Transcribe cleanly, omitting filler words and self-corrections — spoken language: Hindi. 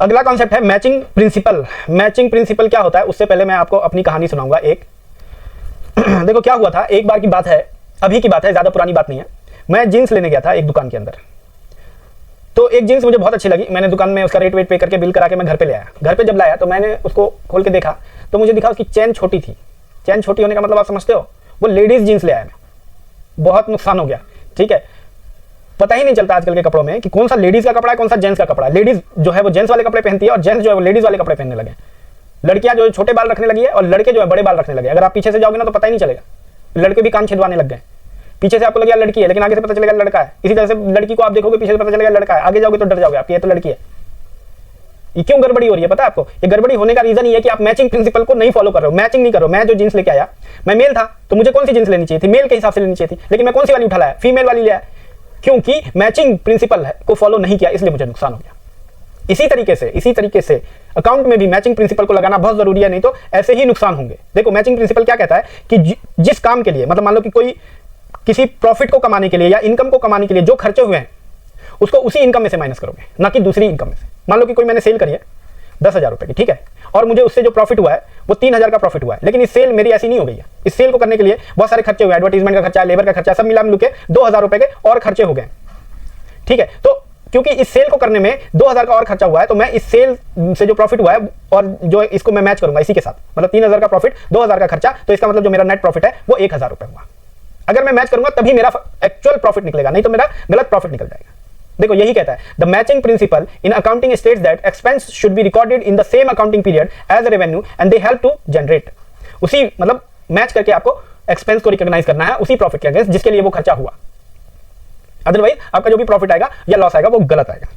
अगला कॉन्सेप्ट है मैचिंग प्रिंसिपल। मैचिंग प्रिंसिपल क्या होता है, उससे पहले मैं आपको अपनी कहानी सुनाऊंगा एक। देखो क्या हुआ था, एक बार की बात है, अभी की बात है, ज्यादा पुरानी बात नहीं है। मैं जीन्स लेने गया था एक दुकान के अंदर। तो एक जीन्स मुझे बहुत अच्छी लगी, मैंने दुकान में उसका रेट वेट पे करके बिल करा के मैं घर पे ले आया। घर पे जब लाया तो मैंने उसको खोल के देखा तो मुझे दिखा उसकी चैन छोटी थी। चैन छोटी होने का मतलब आप समझते हो, वो लेडीज जीन्स ले आया मैं। बहुत नुकसान हो गया, ठीक है। पता ही नहीं चलता आजकल के कपड़ों में कि कौन सा लेडीज का कपड़ा है, कौन सा जेंट्स का कपड़ा है। लेडीज जो है वो जेंट्स वाले कपड़े पहनती है और जेंट्स जो है वो लेडीज वाले कपड़े पहनने लगे। लड़कियां जो है छोटे बाल रखने लगी है और लड़के जो है बड़े बाल रखने लगे। अगर आप पीछे से जाओगे ना तो पता ही नहीं चलेगा, लड़के भी कान छिदवाने लग गए। पीछे से आपको लगेगा लड़की है, लेकिन आगे से पता चलेगा लड़का है। इसी तरह से लड़की को आप देखोगे, पीछे से पता चलेगा लड़का है, आगे जाओगे तो डर जाओगे आप, ये तो लड़की है। ये क्यों गड़बड़ी हो रही है पता है आपको? ये गड़बड़ी होने का रीजन ये है कि आप मैचिंग प्रिंसिपल को नहीं फॉलो कर रहे हो, मैचिंग नहीं कर रहे हो। मैं जो जींस लेके आया, मैं मेल था तो मुझे कौन सी जींस लेनी चाहिए थी, मेल के हिसाब से लेनी चाहिए थी, लेकिन मैं कौन सी वाली उठा लाया, फीमेल वाली लिया, क्योंकि मैचिंग प्रिंसिपल को फॉलो नहीं किया, इसलिए मुझे नुकसान हो गया। इसी तरीके से अकाउंट में भी मैचिंग प्रिंसिपल को लगाना बहुत जरूरी है, नहीं तो ऐसे ही नुकसान होंगे। देखो मैचिंग प्रिंसिपल क्या कहता है कि जिस काम के लिए, मतलब मान लो कि कोई किसी प्रॉफिट को कमाने के लिए या इनकम को कमाने के लिए जो खर्चे हुए हैं उसको उसी इनकम में से माइनस करोगे, ना कि दूसरी इनकम में से। मान लो कि कोई मैंने सेल करी है 10,000 रुपए की, ठीक है, और मुझे उससे जो प्रॉफिट हुआ है वो 3,000 का प्रॉफिट हुआ है, लेकिन इस सेल मेरी ऐसी नहीं हो गई है। इस सेल को करने के लिए बहुत सारे खर्चे हुए, एडवर्टाइजमेंट का खर्चा, लेबर का खर्चा, सब मिला मिलके 2,000 रुपए के और खर्चे हो गए, ठीक है। तो क्योंकि इस सेल को करने में 2,000 का और खर्चा हुआ है, तो मैं इस सेल से जो प्रॉफिट हुआ है और जो इसको मैं मैच करूंगा इसी के साथ, मतलब 3,000 का प्रॉफिट, 2,000 का खर्चा, तो इसका मतलब जो मेरा नेट प्रॉफिट है वो 1,000 रुपए हुआ। अगर मैं मैच करूंगा तभी मेरा एक्चुअल प्रॉफिट निकलेगा, नहीं तो मेरा गलत प्रॉफिट निकल जाएगा। देखो यही कहता है the matching principle in accounting states that expense should be recorded in the same accounting period as revenue and they help to generate. उसी मतलब मैच करके आपको एक्सपेंस को रिकॉग्नाइज करना है उसी प्रॉफिट के अगेंस्ट जिसके लिए वो खर्चा हुआ। अदरवाइज आपका जो भी प्रॉफिट आएगा या लॉस आएगा वो गलत आएगा।